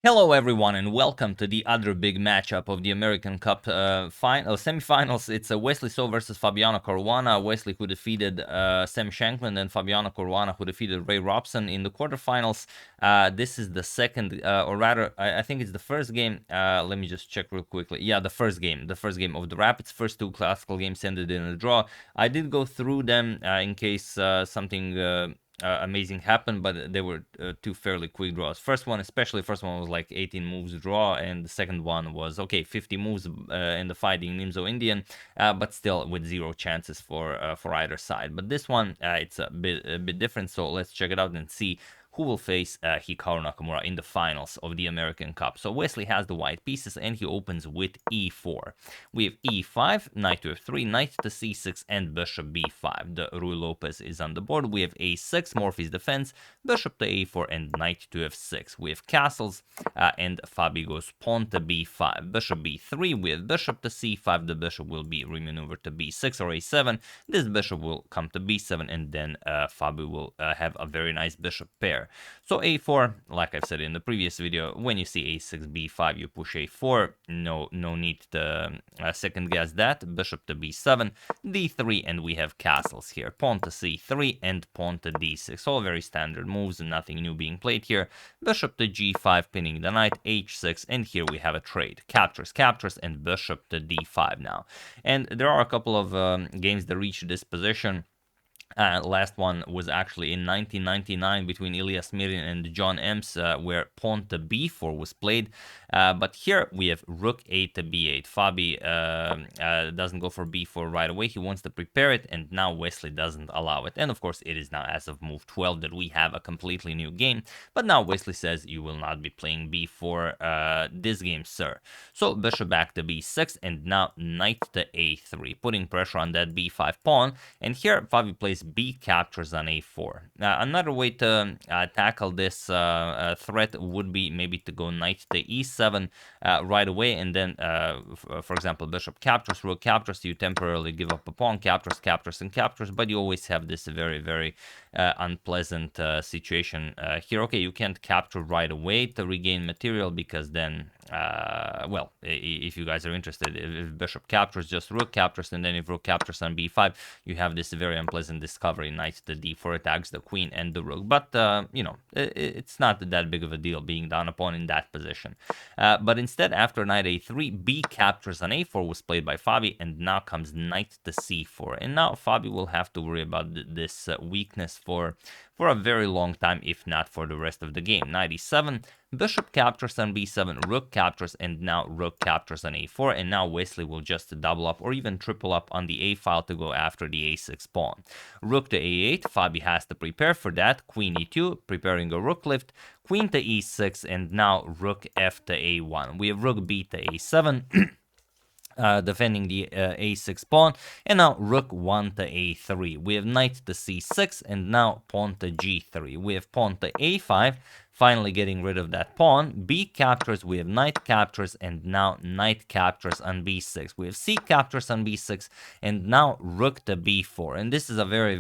Hello everyone and welcome to the other big matchup of the American Cup semifinals. It's Wesley So versus Fabiano Caruana. Wesley who defeated Sam Shankman and Fabiano Caruana who defeated Ray Robson in the quarterfinals. This is the second, or rather, I think it's the first game. Let me just check real quickly. Yeah, the first game of the Rapids. First two classical games ended in a draw. I did go through them in case something amazing happened, but they were two fairly quick draws. First one was like 18 moves draw, and the second one was okay, 50 moves in the fighting Nimzo Indian, but still with zero chances for either side. But this one, it's a bit different. So let's check it out and see who will face Hikaru Nakamura in the finals of the American Cup. So Wesley has the white pieces and he opens with e4. We have e5, knight to f3, knight to c6, and bishop b5. The Ruy Lopez is on the board. We have a6, Morphy's defense, bishop to a4, and knight to f6. We have castles, and Fabi goes pawn to b5, bishop b3. We have bishop to c5. The bishop will be remaneuvered to b6 or a7. This bishop will come to b7, and then Fabi will have a very nice bishop pair. So a4, like I've said in the previous video, when you see a6, b5, you push a4. No need to second guess that. Bishop to b7, d3, and we have castles here. Pawn to c3 and pawn to d6. All very standard moves and nothing new being played here. Bishop to g5, pinning the knight, h6, and here we have a trade. Captures, and bishop to d5 now. And there are a couple of games that reach this position. Last one was actually in 1999 between Ilyas Mirin and John Ems, where pawn to b4 was played. But here we have rook a to b8. Fabi doesn't go for b4 right away. He wants to prepare it, and now Wesley doesn't allow it. And of course, it is now as of move 12 that we have a completely new game. But now Wesley says you will not be playing b4 this game, sir. So bishop back to b6, and now knight to a3, putting pressure on that b5 pawn. And here Fabi plays b captures on a4. Another way to tackle this threat would be maybe to go knight to e7 right away, and then, for example, bishop captures, rook captures, you temporarily give up a pawn, captures, and captures, but you always have this very unpleasant situation here. Okay, you can't capture right away to regain material, because then, well, if you guys are interested, if bishop captures, just rook captures, and then if rook captures on b5, you have this very unpleasant discovery. Knight to d4 attacks the queen and the rook, but you know, it's not that big of a deal being down a pawn in that position. But instead, after knight a3, b captures on a4 was played by Fabi, and now comes knight to c4, and now Fabi will have to worry about this weakness for a very long time, if not for the rest of the game. Knight e7, bishop captures on b7, rook captures, and now rook captures on a4, and now Wesley will just double up or even triple up on the a file to go after the a6 pawn. Rook to a8, Fabi has to prepare for that. Queen e2, preparing a rook lift, queen to e6, and now rook f to a1. We have rook b to a7. Defending the a6 pawn, and now rook 1 to a3. We have knight to c6, and now pawn to g3. We have pawn to a5, finally getting rid of that pawn. B captures, we have knight captures, and now knight captures on b6. We have c captures on b6, and now rook to b4. And this is a very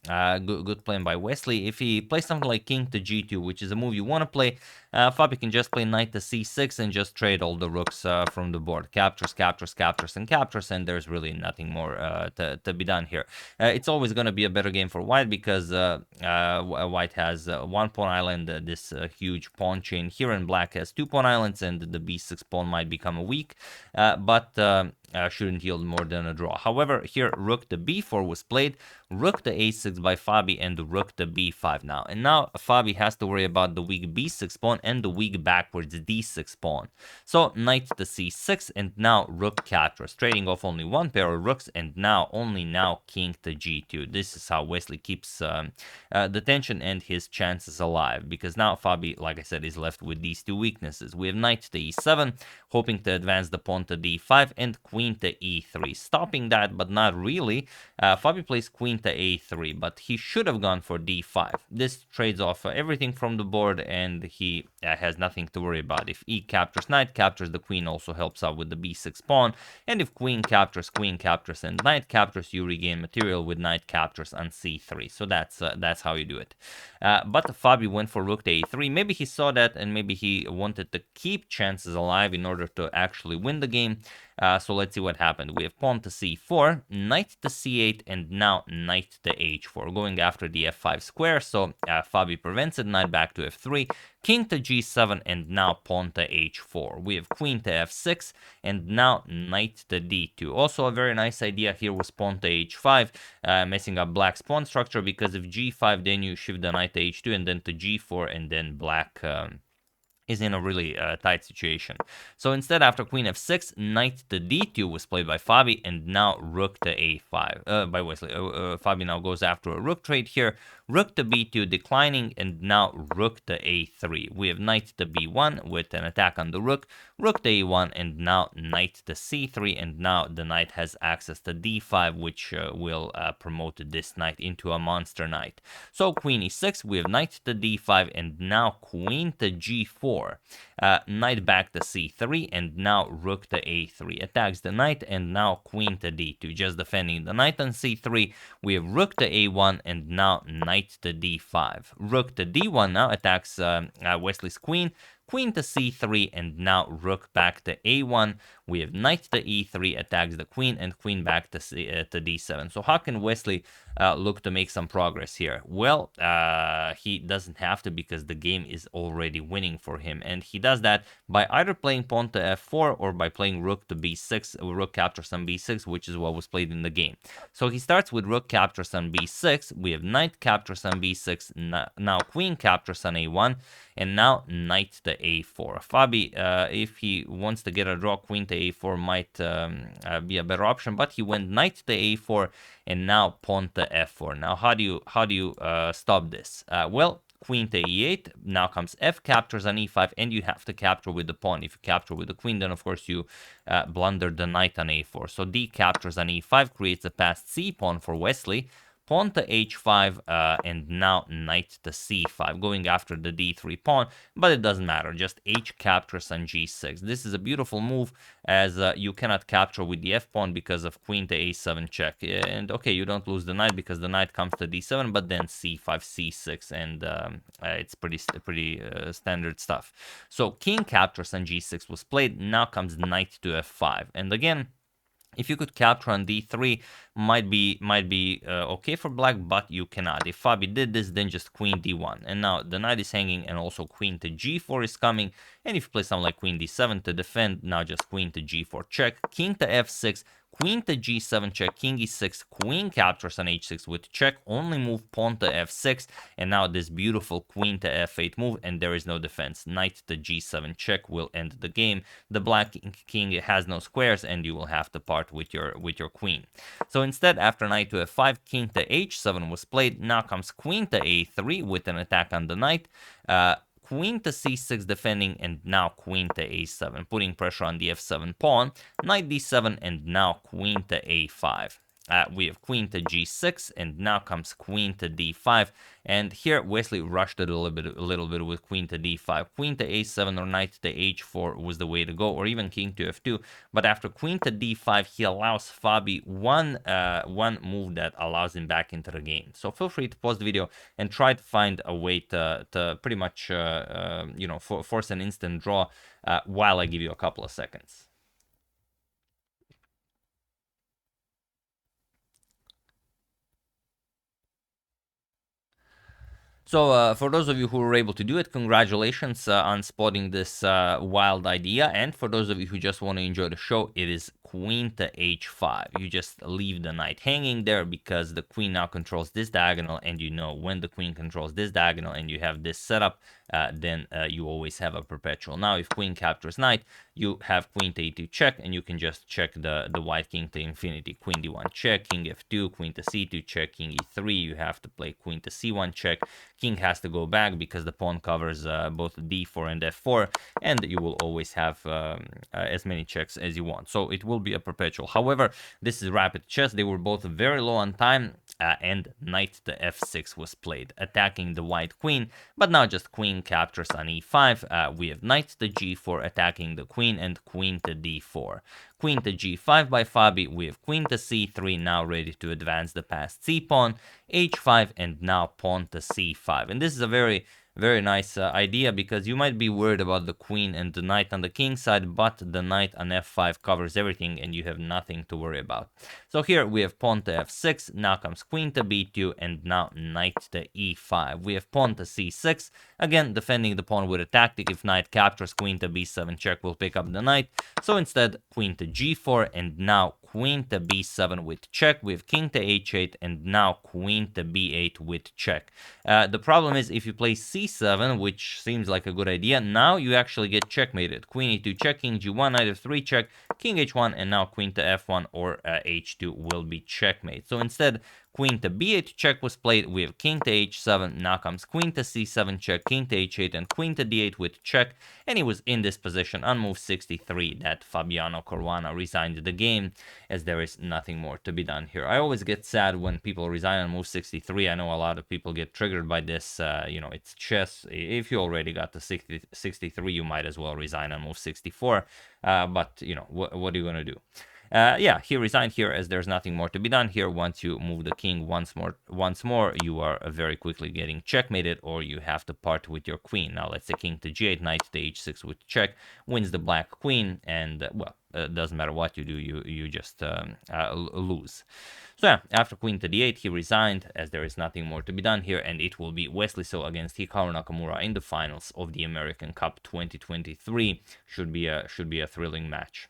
good plan by Wesley. If he plays something like king to g2, which is a move you want to play, Fabi can just play knight to c6 and just trade all the rooks from the board. Captures, and there's really nothing more to be done here. It's always going to be a better game for white, because white has one pawn island, this huge pawn chain here, and black has two pawn islands, and the b6 pawn might become weak, but shouldn't yield more than a draw. However, here rook to b4 was played, rook to a6 by Fabi, and rook to b5 now. And now Fabi has to worry about the weak b6 pawn and the weak backwards d6 pawn. So knight to c6, and now rook captures, trading off only one pair of rooks, and now king to g2. This is how Wesley keeps the tension and his chances alive, because now Fabi, like I said, is left with these two weaknesses. We have knight to e7, hoping to advance the pawn to d5, and queen to e3, stopping that, but not really. Fabi plays queen to a3, but he should have gone for d5. This trades off everything from the board, and he has nothing to worry about. If e captures knight, captures the queen, also helps out with the b6 pawn. And if queen captures, and knight captures, you regain material with knight captures on c3. So that's how you do it. But Fabi went for rook to a3. Maybe he saw that, and maybe he wanted to keep chances alive in order to actually win the game. So let's see what happened. We have pawn to c4, knight to c8, and now knight to h4, going after the f5 square. So Fabi prevents it, knight back to f3, king to g7, and now pawn to h4. We have queen to f6, and now knight to d2. Also a very nice idea here was pawn to h5, messing up black's pawn structure, because if g5, then you shift the knight to h2, and then to g4, and then black is in a really tight situation. So instead, after queen f6, knight to d2 was played by Fabi, and now rook to a5 by Wesley. Fabi now goes after a rook trade here, rook to b2 declining, and now rook to a3. We have knight to b1 with an attack on the rook, rook to a1, and now knight to c3, and now the knight has access to d5, which will promote this knight into a monster knight. So queen e6, we have knight to d5, and now queen to g4. Knight back to c3, and now rook to a3 attacks the knight, and now queen to d2, just defending the knight on c3. We have rook to a1, and now knight to d5. Rook to d1 now attacks Wesley's queen, queen to c3, and now rook back to a1. We have knight to e3, attacks the queen, and queen back to d7. So how can Wesley look to make some progress here? Well, he doesn't have to, because the game is already winning for him, and he does that by either playing pawn to f4 or by playing rook to b6, rook captures on b6, which is what was played in the game. So he starts with rook captures on b6, we have knight captures on b6, now queen captures on a1, and now knight to a4. Fabi, if he wants to get a draw, queen to a4 might be a better option, but he went knight to a4, and now pawn to f4. Now, how do you stop this? Well, queen to e8, now comes f captures on e5, and you have to capture with the pawn. If you capture with the queen, then of course you blunder the knight on a4. So d captures on e5 creates a passed c pawn for Wesley. Pawn to h5, and now knight to c5, going after the d3 pawn, but it doesn't matter, just h captures on g6. This is a beautiful move, as you cannot capture with the f pawn because of queen to a7 check. And okay, you don't lose the knight because the knight comes to d7, but then c5, c6, and it's pretty standard stuff. So king captures on g6 was played, now comes knight to f5, and again, if you could capture on d3, might be okay for black, but you cannot. If Fabi did this, then just queen d1, and now the knight is hanging, and also queen to g4 is coming. And if you play something like queen d7 to defend, now just queen to g4 check, king to f6, queen to g7 check, king e6, queen captures on h6 with check, only move pawn to f6, and now this beautiful queen to f8 move, and there is no defense. Knight to g7 check will end the game. The black king has no squares, and you will have to part with your queen. So instead, after knight to f5, king to h7 was played. Now comes queen to a3 with an attack on the knight. Queen to c6 defending, and now queen to a7, putting pressure on the f7 pawn, knight d7, and now queen to a5. We have queen to g6, and now comes queen to d5. And here Wesley rushed it a little bit with queen to d5. Queen to a7 or knight to h4 was the way to go, or even king to f2. But after queen to d5, he allows Fabi one move that allows him back into the game. So feel free to pause the video and try to find a way to pretty much force an instant draw while I give you a couple of seconds. So for those of you who were able to do it, congratulations on spotting this wild idea. And for those of you who just want to enjoy the show, it is queen to h5. You just leave the knight hanging there because the queen now controls this diagonal, and you know when the queen controls this diagonal and you have this setup, then you always have a perpetual. Now if queen captures knight, you have queen to e2 check, and you can just check the white king to infinity. Queen d1 check, king f2, queen to c2 check, king e3, you have to play queen to c1 check. King has to go back because the pawn covers both d4 and f4, and you will always have as many checks as you want. So it will be a perpetual. However, this is rapid chess. They were both very low on time. and knight to f6 was played, attacking the white queen, but now just queen captures on e5. We have knight to g4 attacking the queen, and queen to d4. Queen to g5 by Fabi, we have queen to c3, now ready to advance the passed c-pawn, h5, and now pawn to c5. And this is a very nice idea, because you might be worried about the queen and the knight on the king side, but the knight on f5 covers everything and you have nothing to worry about. So here we have pawn to f6, now comes queen to b2, and now knight to e5. We have pawn to c6, again defending the pawn with a tactic. If knight captures, queen to b7 check will pick up the knight. So instead, queen to g4, and now queen to b7 with check. We have king to h8, and now queen to b8 with check. The problem is, if you play c7, which seems like a good idea, now you actually get checkmated. Queen e2 check, king g1, knight f3 check, king h1, and now queen to f1 or h2 will be checkmate. So instead, queen to b8 check was played. We have king to h7, now comes queen to c7 check, king to h8, and queen to d8 with check. And he was in this position on move 63 that Fabiano Caruana resigned the game, as there is nothing more to be done here. I always get sad when people resign on move 63. I know a lot of people get triggered by this. It's chess. If you already got to 63, you might as well resign on move 64. But what are you going to do? Yeah, he resigned here, as there's nothing more to be done here. Once you move the king once more, you are very quickly getting checkmated, or you have to part with your queen. Now let's say king to g8, knight to h6 with check, wins the black queen, and doesn't matter what you do, you just lose. So yeah, after queen to d8, he resigned, as there is nothing more to be done here, and it will be Wesley So against Hikaru Nakamura in the finals of the American Cup 2023. Should be a thrilling match.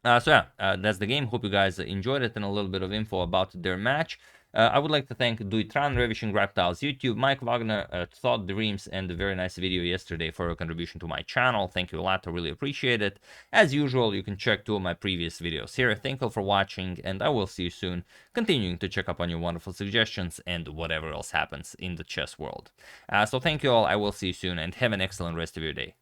That's the game. Hope you guys enjoyed it, and a little bit of info about their match. I would like to thank Duitran, Ravishing Reptiles, YouTube, Mike Wagner, Thought Dreams, and the very nice video yesterday for your contribution to my channel. Thank you a lot. I really appreciate it. As usual, you can check 2 of my previous videos here. Thank you for watching, and I will see you soon, continuing to check up on your wonderful suggestions and whatever else happens in the chess world. So thank you all. I will see you soon, and have an excellent rest of your day.